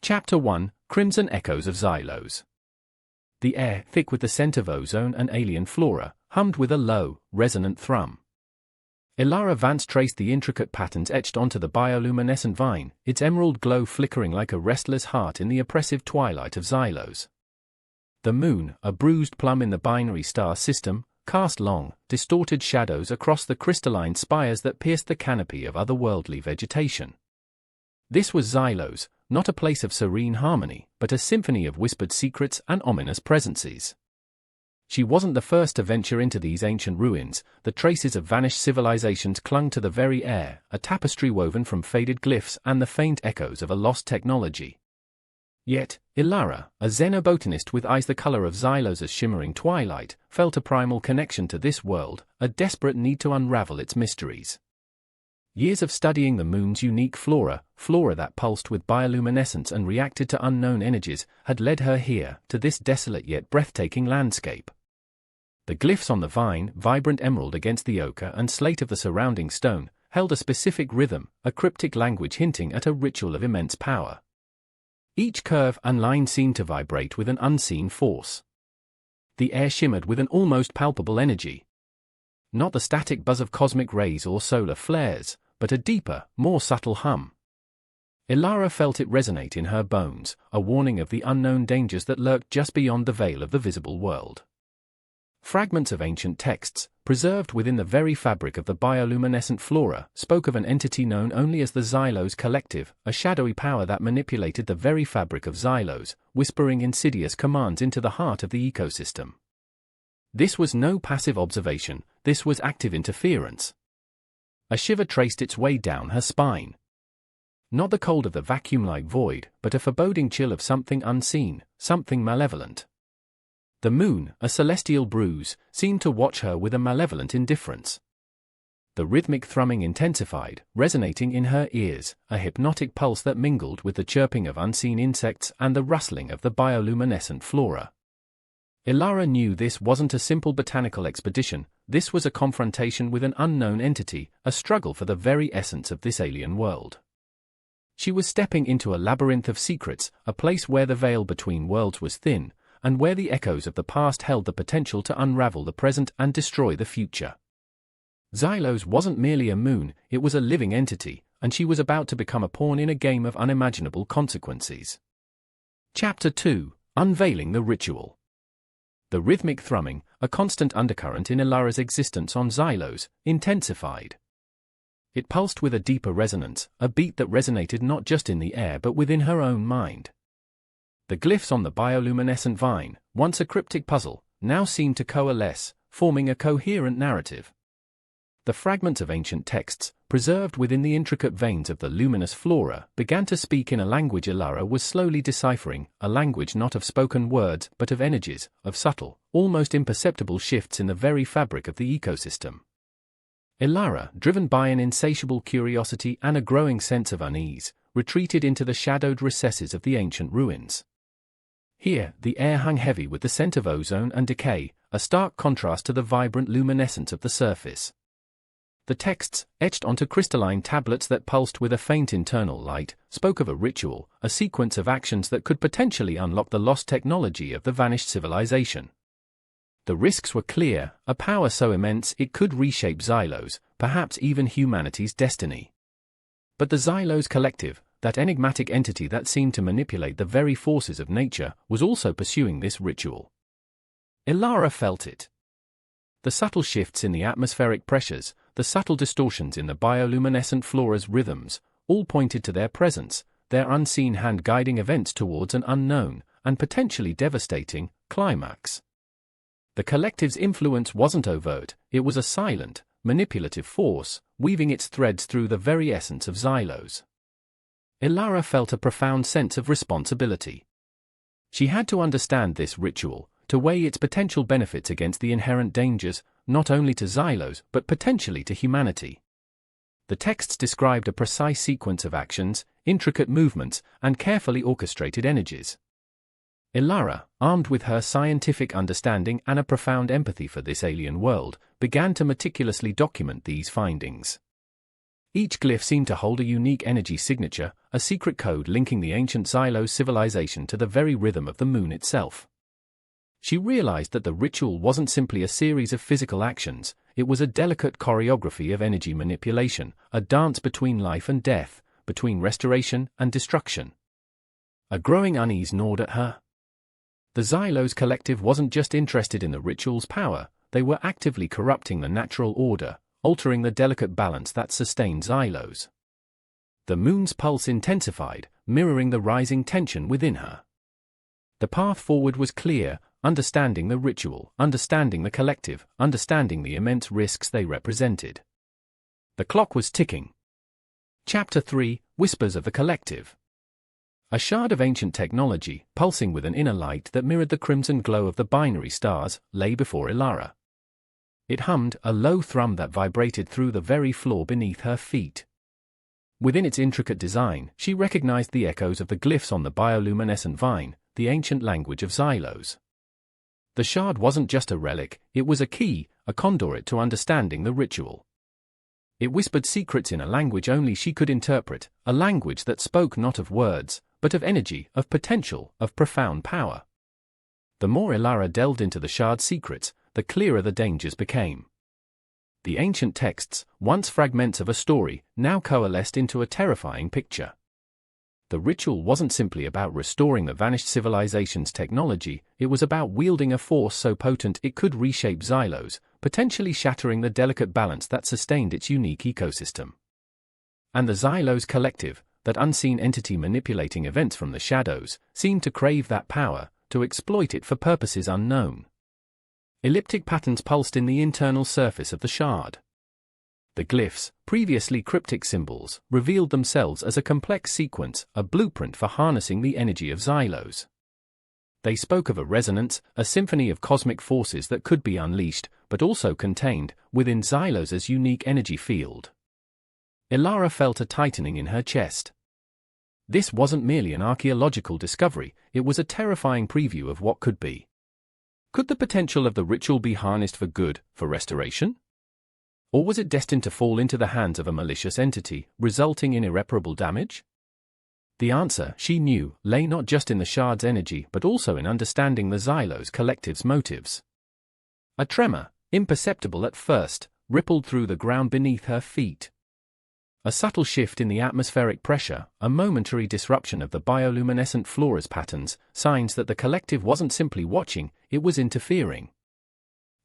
Chapter 1: Crimson Echoes of Xylos. The air, thick with the scent of ozone and alien flora, hummed with a low, resonant thrum. Elara Vance traced the intricate patterns etched onto the bioluminescent vine, its emerald glow flickering like a restless heart in the oppressive twilight of Xylos. The moon, a bruised plum in the binary star system, cast long, distorted shadows across the crystalline spires that pierced the canopy of otherworldly vegetation. This was Xylos, not a place of serene harmony, but a symphony of whispered secrets and ominous presences. She wasn't the first to venture into these ancient ruins. The traces of vanished civilizations clung to the very air, a tapestry woven from faded glyphs and the faint echoes of a lost technology. Yet, Elara, a xenobotanist with eyes the color of Xylos' shimmering twilight, felt a primal connection to this world, a desperate need to unravel its mysteries. Years of studying the moon's unique flora that pulsed with bioluminescence and reacted to unknown energies, had led her here, to this desolate yet breathtaking landscape. The glyphs on the vine, vibrant emerald against the ochre and slate of the surrounding stone, held a specific rhythm, a cryptic language hinting at a ritual of immense power. Each curve and line seemed to vibrate with an unseen force. The air shimmered with an almost palpable energy. Not the static buzz of cosmic rays or solar flares, but a deeper, more subtle hum. Elara felt it resonate in her bones, a warning of the unknown dangers that lurked just beyond the veil of the visible world. Fragments of ancient texts, preserved within the very fabric of the bioluminescent flora, spoke of an entity known only as the Xylos Collective, a shadowy power that manipulated the very fabric of Xylos, whispering insidious commands into the heart of the ecosystem. This was no passive observation, this was active interference. A shiver traced its way down her spine. Not the cold of the vacuum-like void, but a foreboding chill of something unseen, something malevolent. The moon, a celestial bruise, seemed to watch her with a malevolent indifference. The rhythmic thrumming intensified, resonating in her ears, a hypnotic pulse that mingled with the chirping of unseen insects and the rustling of the bioluminescent flora. Elara knew this wasn't a simple botanical expedition, this was a confrontation with an unknown entity, a struggle for the very essence of this alien world. She was stepping into a labyrinth of secrets, a place where the veil between worlds was thin, and where the echoes of the past held the potential to unravel the present and destroy the future. Xylos wasn't merely a moon, it was a living entity, and she was about to become a pawn in a game of unimaginable consequences. Chapter 2: Unveiling the Ritual. The rhythmic thrumming, a constant undercurrent in Elara's existence on Xylos, intensified. It pulsed with a deeper resonance, a beat that resonated not just in the air but within her own mind. The glyphs on the bioluminescent vine, once a cryptic puzzle, now seemed to coalesce, forming a coherent narrative. The fragments of ancient texts, preserved within the intricate veins of the luminous flora, began to speak in a language Elara was slowly deciphering, a language not of spoken words but of energies, of subtle, almost imperceptible shifts in the very fabric of the ecosystem. Elara, driven by an insatiable curiosity and a growing sense of unease, retreated into the shadowed recesses of the ancient ruins. Here, the air hung heavy with the scent of ozone and decay, a stark contrast to the vibrant luminescence of the surface. The texts, etched onto crystalline tablets that pulsed with a faint internal light, spoke of a ritual, a sequence of actions that could potentially unlock the lost technology of the vanished civilization. The risks were clear, a power so immense it could reshape Xylos, perhaps even humanity's destiny. But the Xylos Collective, that enigmatic entity that seemed to manipulate the very forces of nature, was also pursuing this ritual. Elara felt it. The subtle shifts in the atmospheric pressures, the subtle distortions in the bioluminescent flora's rhythms, all pointed to their presence, their unseen hand guiding events towards an unknown, and potentially devastating, climax. The collective's influence wasn't overt, it was a silent, manipulative force, weaving its threads through the very essence of Xylos. Elara felt a profound sense of responsibility. She had to understand this ritual, to weigh its potential benefits against the inherent dangers, not only to Xylos but potentially to humanity. The texts described a precise sequence of actions, intricate movements, and carefully orchestrated energies. Elara, armed with her scientific understanding and a profound empathy for this alien world, began to meticulously document these findings. Each glyph seemed to hold a unique energy signature, a secret code linking the ancient Xylos civilization to the very rhythm of the moon itself. She realized that the ritual wasn't simply a series of physical actions, it was a delicate choreography of energy manipulation, a dance between life and death, between restoration and destruction. A growing unease gnawed at her. The Xylos Collective wasn't just interested in the ritual's power, they were actively corrupting the natural order, altering the delicate balance that sustained Xylos. The moon's pulse intensified, mirroring the rising tension within her. The path forward was clear: understanding the ritual, understanding the collective, understanding the immense risks they represented. The clock was ticking. Chapter 3: Whispers of the Collective. A shard of ancient technology, pulsing with an inner light that mirrored the crimson glow of the binary stars, lay before Elara. It hummed, a low thrum that vibrated through the very floor beneath her feet. Within its intricate design, she recognized the echoes of the glyphs on the bioluminescent vine, the ancient language of Xylos. The shard wasn't just a relic, it was a key, a conduit to understanding the ritual. It whispered secrets in a language only she could interpret, a language that spoke not of words, but of energy, of potential, of profound power. The more Elara delved into the shard's secrets, the clearer the dangers became. The ancient texts, once fragments of a story, now coalesced into a terrifying picture. The ritual wasn't simply about restoring the vanished civilization's technology, it was about wielding a force so potent it could reshape Xylos, potentially shattering the delicate balance that sustained its unique ecosystem. And the Xylos Collective, that unseen entity manipulating events from the shadows, seemed to crave that power, to exploit it for purposes unknown. Elliptic patterns pulsed in the internal surface of the shard. The glyphs, previously cryptic symbols, revealed themselves as a complex sequence, a blueprint for harnessing the energy of Xylos. They spoke of a resonance, a symphony of cosmic forces that could be unleashed, but also contained, within Xylos' unique energy field. Elara felt a tightening in her chest. This wasn't merely an archaeological discovery, it was a terrifying preview of what could be. Could the potential of the ritual be harnessed for good, for restoration? Or was it destined to fall into the hands of a malicious entity, resulting in irreparable damage? The answer, she knew, lay not just in the shard's energy but also in understanding the Xylos Collective's motives. A tremor, imperceptible at first, rippled through the ground beneath her feet. A subtle shift in the atmospheric pressure, a momentary disruption of the bioluminescent flora's patterns, signs that the collective wasn't simply watching, it was interfering.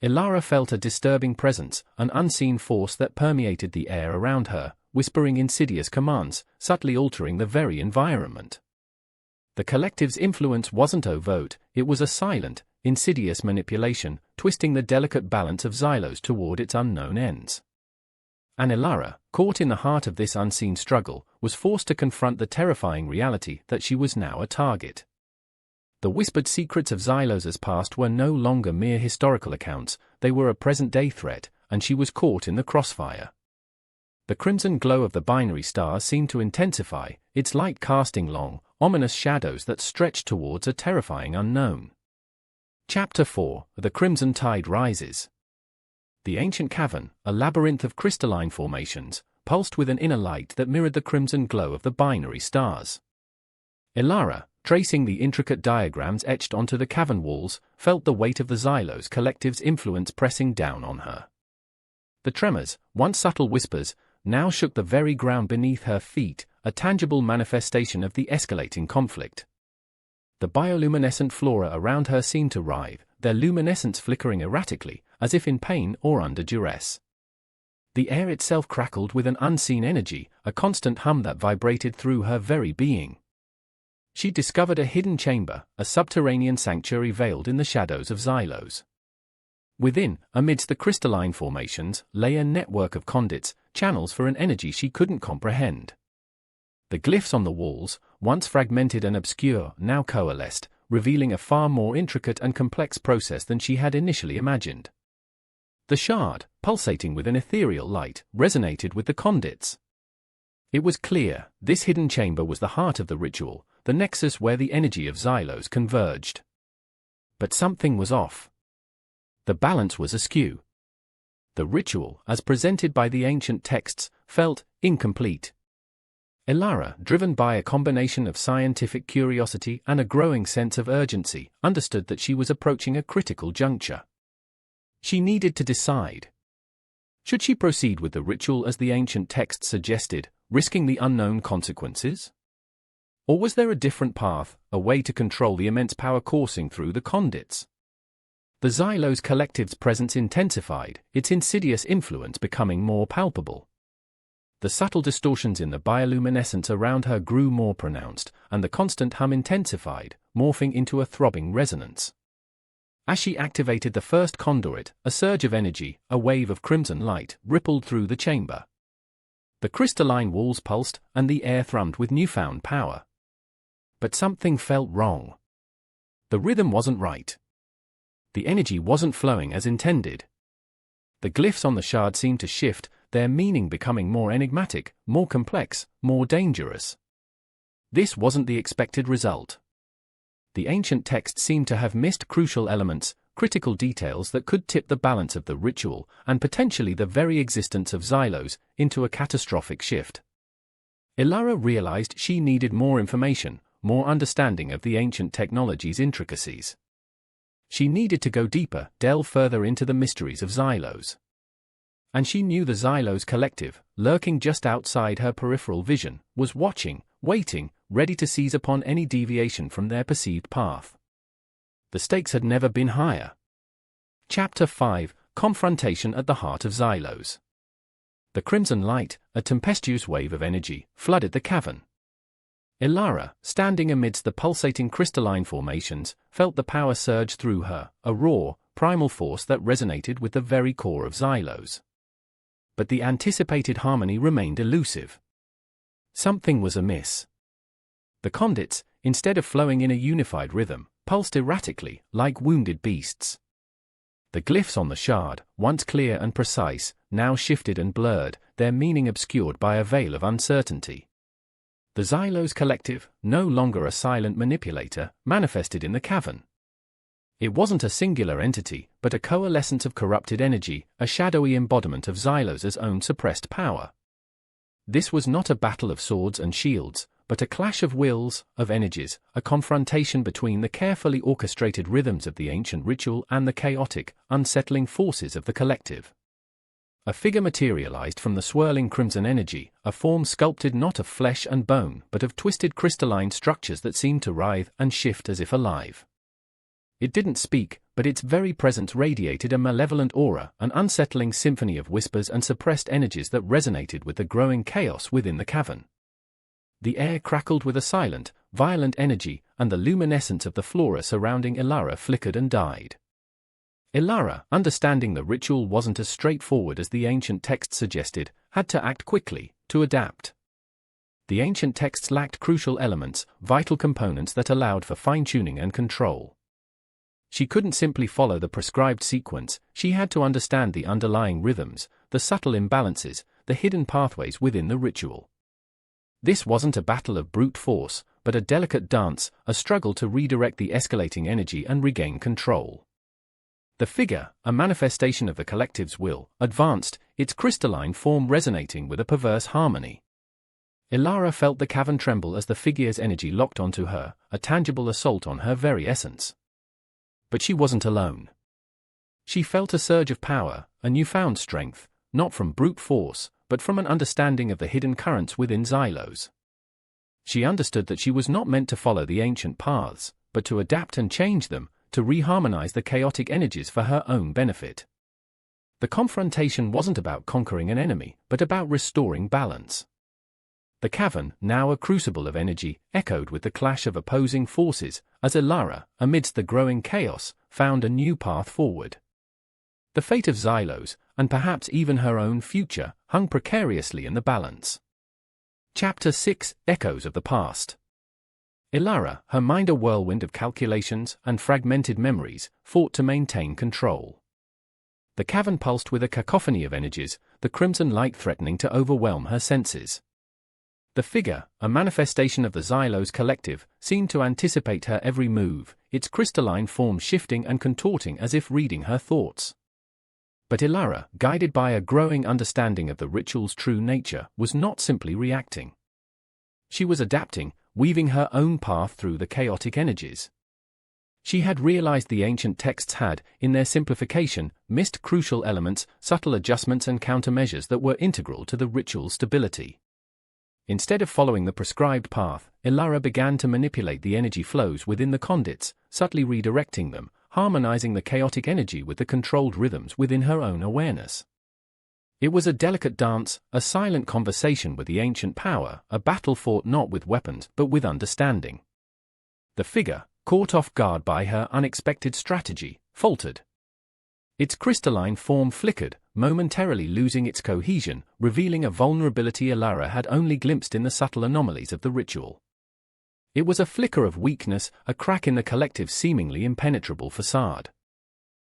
Elara felt a disturbing presence, an unseen force that permeated the air around her, whispering insidious commands, subtly altering the very environment. The collective's influence wasn't overt, it was a silent, insidious manipulation, twisting the delicate balance of Xylos toward its unknown ends. And Elara, caught in the heart of this unseen struggle, was forced to confront the terrifying reality that she was now a target. The whispered secrets of Xylos' past were no longer mere historical accounts, they were a present-day threat, and she was caught in the crossfire. The crimson glow of the binary stars seemed to intensify, its light casting long, ominous shadows that stretched towards a terrifying unknown. Chapter 4: The Crimson Tide Rises. The ancient cavern, a labyrinth of crystalline formations, pulsed with an inner light that mirrored the crimson glow of the binary stars. Elara, tracing the intricate diagrams etched onto the cavern walls, felt the weight of the Xylos Collective's influence pressing down on her. The tremors, once subtle whispers, now shook the very ground beneath her feet, a tangible manifestation of the escalating conflict. The bioluminescent flora around her seemed to writhe, their luminescence flickering erratically, as if in pain or under duress. The air itself crackled with an unseen energy, a constant hum that vibrated through her very being. She discovered a hidden chamber, a subterranean sanctuary veiled in the shadows of Xylos. Within, amidst the crystalline formations, lay a network of conduits, channels for an energy she couldn't comprehend. The glyphs on the walls, once fragmented and obscure, now coalesced, revealing a far more intricate and complex process than she had initially imagined. The shard, pulsating with an ethereal light, resonated with the conduits. It was clear, this hidden chamber was the heart of the ritual, the nexus where the energy of Xylos converged. But something was off. The balance was askew. The ritual, as presented by the ancient texts, felt incomplete. Elara, driven by a combination of scientific curiosity and a growing sense of urgency, understood that she was approaching a critical juncture. She needed to decide. Should she proceed with the ritual as the ancient text suggested, risking the unknown consequences? Or was there a different path, a way to control the immense power coursing through the conduits? The Xylos Collective's presence intensified, its insidious influence becoming more palpable. The subtle distortions in the bioluminescence around her grew more pronounced, and the constant hum intensified, morphing into a throbbing resonance. As she activated the first conduit, a surge of energy, a wave of crimson light, rippled through the chamber. The crystalline walls pulsed, and the air thrummed with newfound power. But something felt wrong. The rhythm wasn't right. The energy wasn't flowing as intended. The glyphs on the shard seemed to shift, their meaning becoming more enigmatic, more complex, more dangerous. This wasn't the expected result. The ancient text seemed to have missed crucial elements, critical details that could tip the balance of the ritual, and potentially the very existence of Xylos, into a catastrophic shift. Elara realized she needed more information, more understanding of the ancient technology's intricacies. She needed to go deeper, delve further into the mysteries of Xylos. And she knew the Xylos Collective, lurking just outside her peripheral vision, was watching, waiting, ready to seize upon any deviation from their perceived path. The stakes had never been higher. Chapter 5: Confrontation at the Heart of Xylos. The crimson light, a tempestuous wave of energy, flooded the cavern. Elara, standing amidst the pulsating crystalline formations, felt the power surge through her, a raw, primal force that resonated with the very core of Xylos. But the anticipated harmony remained elusive. Something was amiss. The conduits, instead of flowing in a unified rhythm, pulsed erratically, like wounded beasts. The glyphs on the shard, once clear and precise, now shifted and blurred, their meaning obscured by a veil of uncertainty. The Xylos Collective, no longer a silent manipulator, manifested in the cavern. It wasn't a singular entity, but a coalescence of corrupted energy, a shadowy embodiment of Xylos' own suppressed power. This was not a battle of swords and shields, but a clash of wills, of energies, a confrontation between the carefully orchestrated rhythms of the ancient ritual and the chaotic, unsettling forces of the collective. A figure materialized from the swirling crimson energy, a form sculpted not of flesh and bone but of twisted crystalline structures that seemed to writhe and shift as if alive. It didn't speak, but its very presence radiated a malevolent aura, an unsettling symphony of whispers and suppressed energies that resonated with the growing chaos within the cavern. The air crackled with a silent, violent energy, and the luminescence of the flora surrounding Elara flickered and died. Elara, understanding the ritual wasn't as straightforward as the ancient text suggested, had to act quickly, to adapt. The ancient texts lacked crucial elements, vital components that allowed for fine-tuning and control. She couldn't simply follow the prescribed sequence, she had to understand the underlying rhythms, the subtle imbalances, the hidden pathways within the ritual. This wasn't a battle of brute force, but a delicate dance, a struggle to redirect the escalating energy and regain control. The figure, a manifestation of the collective's will, advanced, its crystalline form resonating with a perverse harmony. Elara felt the cavern tremble as the figure's energy locked onto her, a tangible assault on her very essence. But she wasn't alone. She felt a surge of power, a newfound strength, not from brute force, but from an understanding of the hidden currents within Xylos. She understood that she was not meant to follow the ancient paths, but to adapt and change them, to reharmonize the chaotic energies for her own benefit. The confrontation wasn't about conquering an enemy, but about restoring balance. The cavern, now a crucible of energy, echoed with the clash of opposing forces, as Elara, amidst the growing chaos, found a new path forward. The fate of Xylos, and perhaps even her own future, hung precariously in the balance. Chapter 6: Echoes of the Past. Elara, her mind a whirlwind of calculations and fragmented memories, fought to maintain control. The cavern pulsed with a cacophony of energies, the crimson light threatening to overwhelm her senses. The figure, a manifestation of the Xylos Collective, seemed to anticipate her every move, its crystalline form shifting and contorting as if reading her thoughts. But Elara, guided by a growing understanding of the ritual's true nature, was not simply reacting. She was adapting, weaving her own path through the chaotic energies. She had realized the ancient texts had, in their simplification, missed crucial elements, subtle adjustments and countermeasures that were integral to the ritual's stability. Instead of following the prescribed path, Elara began to manipulate the energy flows within the conduits, subtly redirecting them, harmonizing the chaotic energy with the controlled rhythms within her own awareness. It was a delicate dance, a silent conversation with the ancient power, a battle fought not with weapons but with understanding. The figure, caught off guard by her unexpected strategy, faltered. Its crystalline form flickered, momentarily losing its cohesion, revealing a vulnerability Elara had only glimpsed in the subtle anomalies of the ritual. It was a flicker of weakness, a crack in the collective's seemingly impenetrable facade.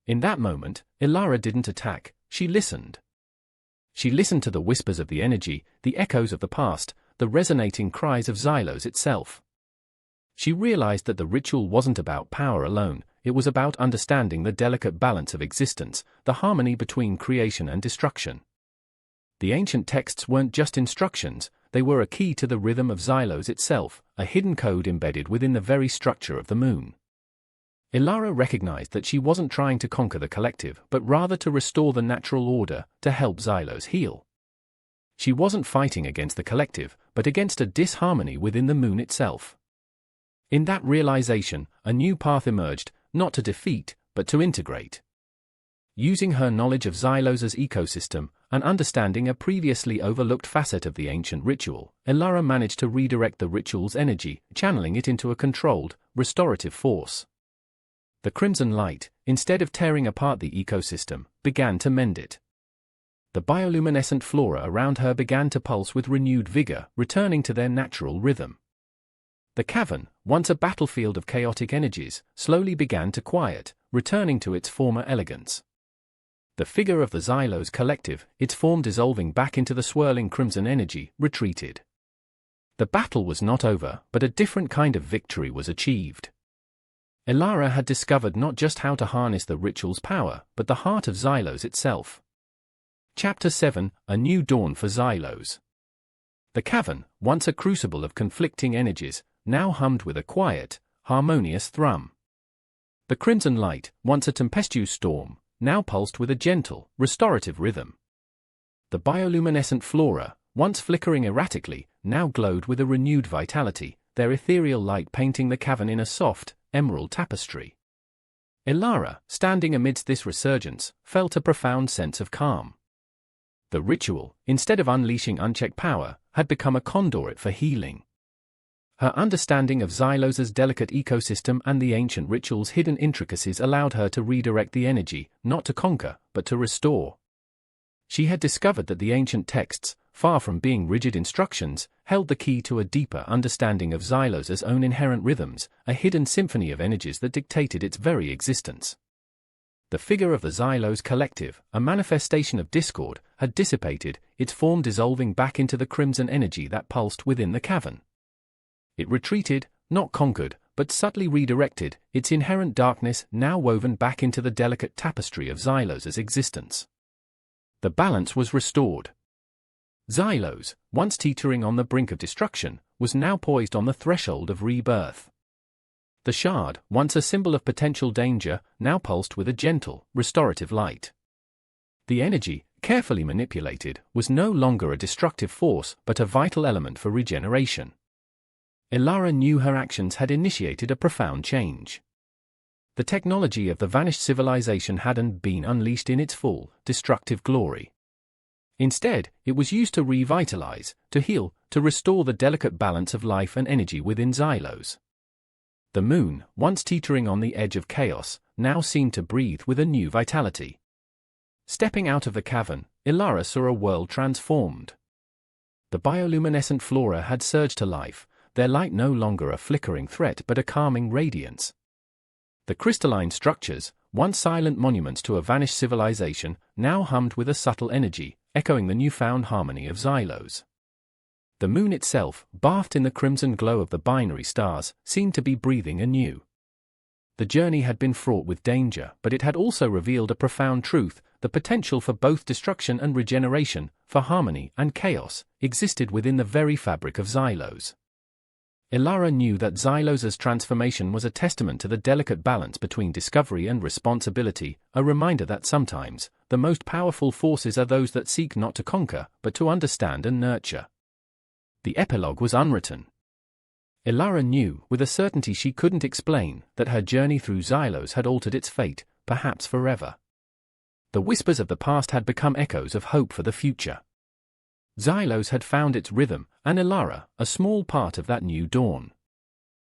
In that moment, Elara didn't attack, she listened. She listened to the whispers of the energy, the echoes of the past, the resonating cries of Xylos itself. She realized that the ritual wasn't about power alone, it was about understanding the delicate balance of existence, the harmony between creation and destruction. The ancient texts weren't just instructions, they were a key to the rhythm of Xylos itself, a hidden code embedded within the very structure of the moon. Elara recognized that she wasn't trying to conquer the collective, but rather to restore the natural order, to help Xylos heal. She wasn't fighting against the collective, but against a disharmony within the moon itself. In that realization, a new path emerged, not to defeat, but to integrate. Using her knowledge of Xylos' ecosystem, and understanding a previously overlooked facet of the ancient ritual, Elara managed to redirect the ritual's energy, channeling it into a controlled, restorative force. The crimson light, instead of tearing apart the ecosystem, began to mend it. The bioluminescent flora around her began to pulse with renewed vigor, returning to their natural rhythm. The cavern, once a battlefield of chaotic energies, slowly began to quiet, returning to its former elegance. The figure of the Xylos Collective, its form dissolving back into the swirling crimson energy, retreated. The battle was not over, but a different kind of victory was achieved. Elara had discovered not just how to harness the ritual's power, but the heart of Xylos itself. Chapter 7, A New Dawn for Xylos. The cavern, once a crucible of conflicting energies, now hummed with a quiet, harmonious thrum. The crimson light, once a tempestuous storm, now pulsed with a gentle, restorative rhythm. The bioluminescent flora, once flickering erratically, now glowed with a renewed vitality, their ethereal light painting the cavern in a soft, emerald tapestry. Elara, standing amidst this resurgence, felt a profound sense of calm. The ritual, instead of unleashing unchecked power, had become a conduit for healing. Her understanding of Xylos' delicate ecosystem and the ancient ritual's hidden intricacies allowed her to redirect the energy, not to conquer, but to restore. She had discovered that the ancient texts, far from being rigid instructions, held the key to a deeper understanding of Xylos' own inherent rhythms, a hidden symphony of energies that dictated its very existence. The figure of the Xylos Collective, a manifestation of discord, had dissipated, its form dissolving back into the crimson energy that pulsed within the cavern. It retreated, not conquered, but subtly redirected, its inherent darkness now woven back into the delicate tapestry of Xylos' existence. The balance was restored. Xylos, once teetering on the brink of destruction, was now poised on the threshold of rebirth. The shard, once a symbol of potential danger, now pulsed with a gentle, restorative light. The energy, carefully manipulated, was no longer a destructive force but a vital element for regeneration. Elara knew her actions had initiated a profound change. The technology of the vanished civilization hadn't been unleashed in its full, destructive glory. Instead, it was used to revitalize, to heal, to restore the delicate balance of life and energy within Xylos. The moon, once teetering on the edge of chaos, now seemed to breathe with a new vitality. Stepping out of the cavern, Elara saw a world transformed. The bioluminescent flora had surged to life, their light no longer a flickering threat but a calming radiance. The crystalline structures, once silent monuments to a vanished civilization, now hummed with a subtle energy, echoing the newfound harmony of Xylos. The moon itself, bathed in the crimson glow of the binary stars, seemed to be breathing anew. The journey had been fraught with danger, but it had also revealed a profound truth: the potential for both destruction and regeneration, for harmony and chaos, existed within the very fabric of Xylos. Elara knew that Xylos's transformation was a testament to the delicate balance between discovery and responsibility, a reminder that sometimes, the most powerful forces are those that seek not to conquer, but to understand and nurture. The epilogue was unwritten. Elara knew, with a certainty she couldn't explain, that her journey through Xylos had altered its fate, perhaps forever. The whispers of the past had become echoes of hope for the future. Xylos had found its rhythm, and Elara, a small part of that new dawn.